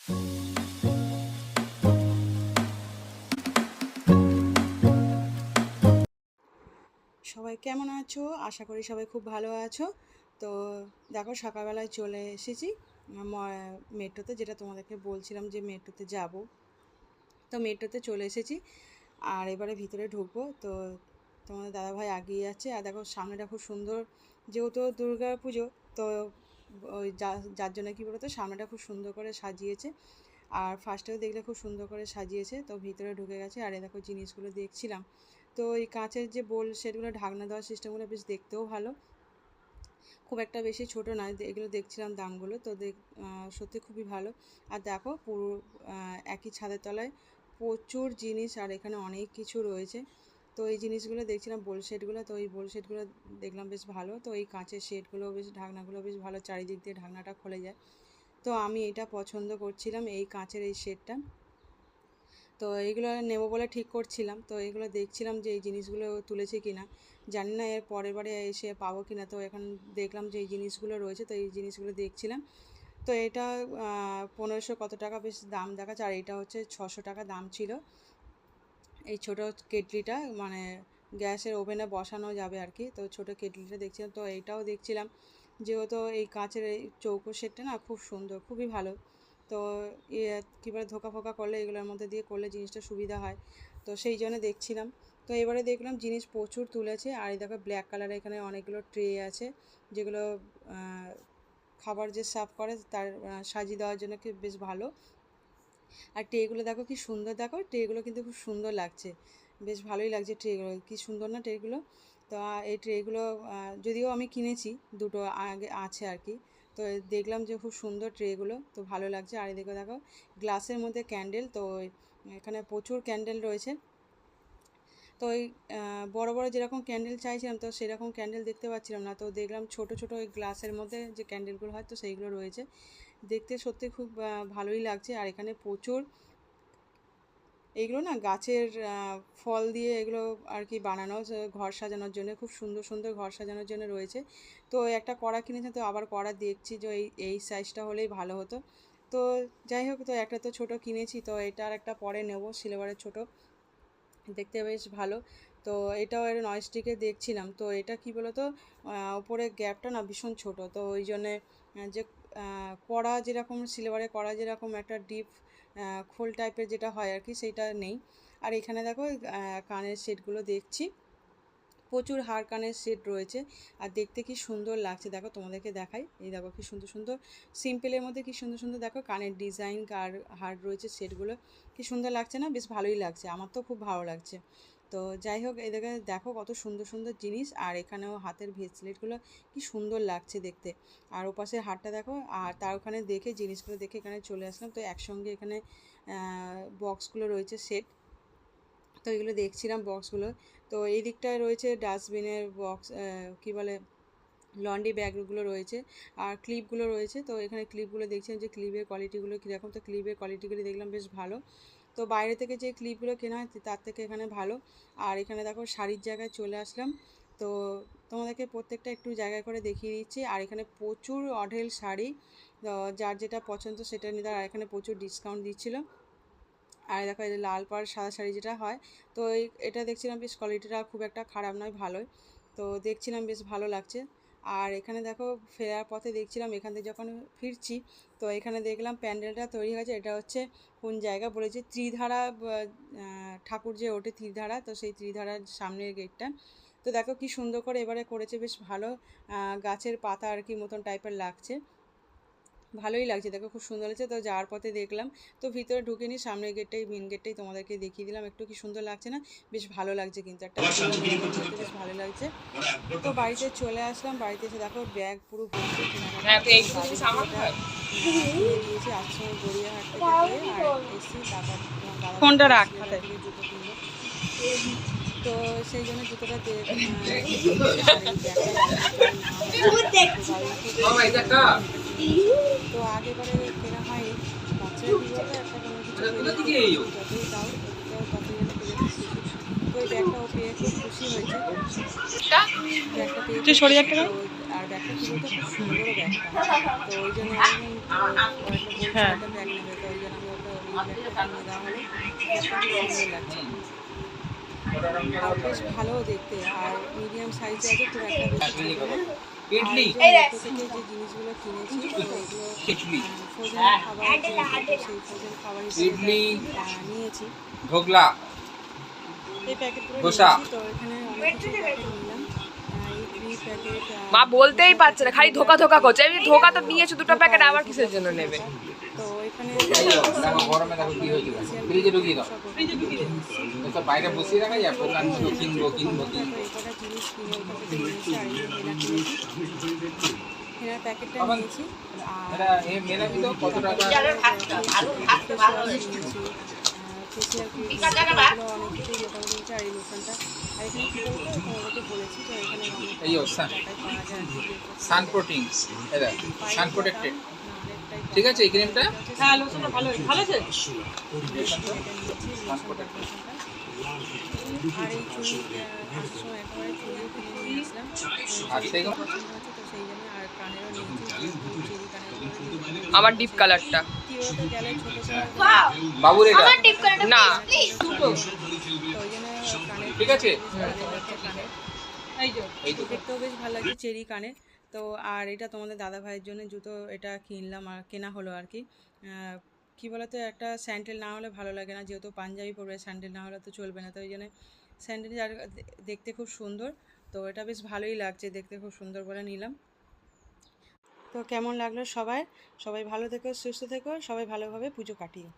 সবাই কেমন আছো? আশা করি সবাই খুব ভালো আছো। তো দেখো সকালবেলায় চলে এসেছি মেট্রোতে, যেটা তোমাদেরকে বলছিলাম যে মেট্রোতে যাব। তো মেট্রোতে চলে এসেছি আর এবারে ভিতরে ঢুকবো। তো তোমাদের দাদাভাই এগিয়ে যাচ্ছে আর দেখো সামনেটা খুব সুন্দর, যেহেতু দুর্গা পুজো, তো ওই যার জন্য কী বলতো সামনেটা খুব সুন্দর করে সাজিয়েছে। আর ফার্স্টেও দেখলে খুব সুন্দর করে সাজিয়েছে। তো ভিতরে ঢুকে গেছে আর দেখো জিনিসগুলো দেখছিলাম। তো এই কাঁচের যে বোল সেটগুলো ঢাকনা দেওয়ার সিস্টেমগুলো বেশ দেখতেও ভালো, খুব একটা বেশি ছোট নয়। এগুলো দেখছিলাম দামগুলো, তো সত্যি খুবই ভালো। আর দেখো পুরো একই ছাদের তলায় প্রচুর জিনিস আর এখানে অনেক কিছু রয়েছে। তো এই জিনিসগুলো দেখছিলাম বোল সেটগুলো, তো এই বোল সেটগুলো দেখলাম বেশ ভালো। তো এই কাঁচের সেটগুলো বেশ, ঢাকনাগুলো বেশ ভালো, চারিদিক দিয়ে ঢাকনাটা খুলে যায়। তো আমি এটা পছন্দ করছিলাম, এই কাঁচের এই সেটটা। তো এইগুলো নেবো বলে ঠিক করছিলাম। তো এইগুলো দেখছিলাম যে এই জিনিসগুলো তুলেছে কিনা, জানি না এর পরের বারে এসে পাবো কিনা। তো এখন দেখলাম যে এই জিনিসগুলো রয়েছে, তো এই জিনিসগুলো দেখছিলাম। তো এটা 1500 কত টাকা বেশ দাম দেখাচ্ছে, আর এটা হচ্ছে 600 টাকা দাম ছিল। এই ছোটো কেটলিটা মানে গ্যাসের ওভেনে বসানো যাবে আর কি। তো ছোটো কেটলিটা দেখছিলাম। তো এইটাও দেখছিলাম, যেহেতু এই কাঁচের এই চৌকো সেটটা না খুব সুন্দর, খুবই ভালো। তো কী বলে ধোকা ফোকা করলে এগুলোর মধ্যে দিয়ে করলে জিনিসটা সুবিধা হয়, তো সেই জন্য দেখছিলাম। তো এবারে দেখলাম জিনিস প্রচুর তুলেছে। আর এই দেখো ব্ল্যাক কালারের এখানে অনেকগুলো ট্রে আছে, যেগুলো খাবার যে সার্ভ করে তার সাজিয়ে দেওয়ার জন্য কি বেশ ভালো। আর ট্রেগুলো দেখো কি সুন্দর, দেখো ট্রেগুলো কিন্তু খুব সুন্দর লাগছে, বেশ ভালোই লাগছে ট্রেগুলো, কি সুন্দর না ট্রেগুলো। তো এই ট্রেগুলো যদিও আমি কিনেছি, দুটো আগে আছে আর কি। তো দেখলাম যে খুব সুন্দর ট্রেগুলো, তো ভালো লাগছে। আর এদিকে দেখো গ্লাসের মধ্যে ক্যান্ডেল, তো এখানে প্রচুর ক্যান্ডেল রয়েছে। তো ওই বড় বড় যেরকম ক্যান্ডেল চাইছিলাম, তো সেরকম ক্যান্ডেল দেখতে পাচ্ছিলাম না। তো দেখলাম ছোট ছোট ওই গ্লাসের মধ্যে যে ক্যান্ডেলগুলো হয়, তো সেইগুলো রয়েছে। দেখতে সত্যি খুব ভালোই লাগছে। আর এখানে প্রচুর এইগুলো না গাছের ফল দিয়ে এগুলো আর কি বানানো, ঘর সাজানোর জন্য, খুব সুন্দর সুন্দর ঘর সাজানোর জন্য রয়েছে। তো একটা কড়া কিনেছে, তো আবার কড়া দেখছি যে এই সাইজটা হলেই ভালো হতো। তো যাই হোক, তো একটা তো ছোটো কিনেছি, তো এটা আর একটা পরে নেব, সিলভারের ছোটো, দেখতে বেশ ভালো। তো এটাও এর ননস্টিকে দেখছিলাম। তো এটা কি বলো তো, ওপরে গ্যাপটা না ভীষণ ছোট, তো ওই জন্যে যে কড়া যেরকম সিলভারের কড়া যেরকম একটা ডিপ খোল টাইপের যেটা হয় আর কি, সেইটা নেই। আর এখানে দেখো কানের সেটগুলো দেখছি, প্রচুর হার কানের সেট রয়েছে। আর দেখতে কি সুন্দর লাগছে, দেখো তোমাদেরকে দেখাই। এই দেখো কি সুন্দর সুন্দর সিম্পলের মধ্যে কি সুন্দর সুন্দর দেখো কানের ডিজাইন আর হার রয়েছে সেটগুলো, কি সুন্দর লাগছে না? বেশ ভালোই লাগছে, আমার তো খুব ভালো লাগছে। তো যাই হোক, এদিকে দেখো কত সুন্দর সুন্দর জিনিস। আর এখানেও হাতের ভেসলেটগুলো কি সুন্দর লাগছে দেখতে। আর ওপাশের হারটা দেখো। আর তার ওখানে দেখে জিনিসগুলো দেখে এখানে চলে আসলাম। তো একসঙ্গে এখানে বক্সগুলো রয়েছে সেট, তো এগুলো দেখছিলাম বক্সগুলো। তো এই দিকটায় রয়েছে ডাস্টবিনের বক্স, কি বলে লন্ড্রি ব্যাগগুলো রয়েছে, আর ক্লিপগুলো রয়েছে। তো এখানে ক্লিপগুলো দেখছিলাম যে ক্লিপের কোয়ালিটিগুলো কীরকম, তো ক্লিপের কোয়ালিটিগুলো দেখলাম বেশ ভালো। তো বাইরে থেকে যে ক্লিপগুলো কেনা হয় তার থেকে এখানে ভালো। আর এখানে দেখো শাড়ির জায়গায় চলে আসলাম। তো তোমাদেরকে প্রত্যেকটা একটু জায়গায় করে দেখিয়ে দিচ্ছি। আর এখানে প্রচুর অঢেল শাড়ি, যার যেটা পছন্দ সেটা নিতে। আর এখানে প্রচুর ডিসকাউন্ট দিচ্ছিলো। আর দেখো এই লাল পাড় সাদা শাড়ি যেটা হয়, তো এটা দেখছিলাম বেশ কোয়ালিটিটা খুব একটা খারাপ নয়, ভালোই। তো দেখছিলাম বেশ ভালো লাগছে। আর এখানে দেখো ফেরার পথে দেখছিলাম, এখান থেকে যখন ফিরছি, তো এখানে দেখলাম প্যান্ডেলটা তৈরি হয়েছে। এটা হচ্ছে কোন জায়গা বলেছে, ত্রিধারা ঠাকুর যে ওঠে ত্রিধারা, তো সেই ত্রিধারার সামনের গেটটা। তো দেখো কি সুন্দর করে এবারে করেছে, বেশ ভালো। গাছের পাতা আর কি মতন টাইপের লাগছে, ভালোই লাগছে, দেখো খুব সুন্দর লাগছে। তো যাওয়ার পথে দেখলাম, তো ভিতরে ঢুকিনি, সামনের গেটটাই মেন গেটটাই তোমাদেরকে দেখিয়ে দিলাম একটু, কি সুন্দর লাগছে না? বেশ ভালো লাগছে, কিন্তু একটা বেশ ভালো লাগছে। তো বাড়িতে চলে আসলাম, বাড়িতে এসে দেখো ব্যাগ পুরো ভর্তি কেনাকাটা কিনে দিয়েছি আজকে সময় গড়িয়াহাট থেকে গিয়ে। আর এসি তারপর ফোনটা রাখ থেকে জুতো কিনবো, তো সেই জন্য জুতোটা তো আগেবারে কেনা হয়নি। বাচ্চারা কি বলতো একটা কোনো কিছু যতই দাও ততই যেন পেয়ে খুশি। তো ওই ব্যাগটা ও পেয়ে খুব খুশি হয়েছে, ব্যাগটা পেয়ে। আর ব্যাগটা কি বলতো খুব সুন্দরও ব্যাগটা, তো ওই জন্য একটা ব্যাগ নেবে। তো ওই ব্যাগটা নিয়ে দেওয়া হলো। ব্যাগটা খুব সুন্দর লাগছে আর বেশ ভালোও দেখতে, আর মিডিয়াম সাইজে আছে, খুব একটা বেশি ছোট না। আর এই যে মেট্রো থেকে যে জিনিসগুলো কিনেছি, তো এগুলো ফ্রোজেন খাবার, যেহেতু সেই ফ্রোজেন খাবার হিসেবে নিয়েছি, এই প্যাকেটগুলো নিয়েছি। তো এখানে অনেক কিছু প্যাকেট নিলাম, এই 3 প্যাকেট মা বলতেই পারছে না, খালি ধোকা ধোকা করছে। আমি ধোকা তো নিয়েছো দুটো প্যাকেট, আবার কিসের জন্য নেবে? তো এখানে গরমে দেখো কি হয়েছিল, ফ্রিজে ঢুকিয়ে দাও, এসব বাইরে বসিয়ে রাখা যায়, দোকান কিনবো কিনবো তো কিনবো। এই কটা জিনিস কিনে ওখান থেকে নিয়েছি, আর এই হেনা কিনেছি, হেনার প্যাকেটটা নিয়েছি। আর এটা মেলাবি তো কত টাকা? ফেসিয়াল ক্রিম, এগুলো অনেক কিছুই মোটামুটি নিয়েছি। আর এই লোশনটা, আর এখানে কী বলতো তোমাদেরকে বলেছি, তো এখানে অনেক এই টাকায় পাওয়া যায় সান প্রোটিন, এটা সান প্রোটেক্টেড, ঠিক আছে এই ক্রিমটা। হ্যাঁ, লোশনটা ভালো ভালো আছে। সান প্রোটেক্টেড। আর এই চুড়ি আসার সময় একেবারে চুড়িও কিনে নিয়ে আসলাম, আর সেই পছন্দ হচ্ছে, তো সেই জন্য। আর কানেরও নিয়েছি, চেরি কানের, আমার ডিপ কালারটা কি বলতে গেলে ছোটো সময় বাবুর এটা না, তো ওই জন্য কানের, ঠিক আছে। কানের এই তো দেখতেও বেশ ভালো লাগছে, চেরি কানের। তো আর এটা তোমাদের দাদা ভাইয়ের জন্য জুতো এটা কিনলাম, আর কেনা হলো আর কি। কী বলতো, একটা স্যান্ডেল না হলে ভালো লাগে না, যেহেতু পাঞ্জাবি পরবে, স্যান্ডেল না হলে তো চলবে না। তো ওই জন্য স্যান্ডেল আর দেখতে খুব সুন্দর, তো এটা বেশ ভালোই লাগছে দেখতে, খুব সুন্দর বলে নিলাম। তো কেমন লাগলো সবাই, সবাই ভালো থেকো, সুস্থ থেকো, সবাই ভালোভাবে পুজো কাটিও।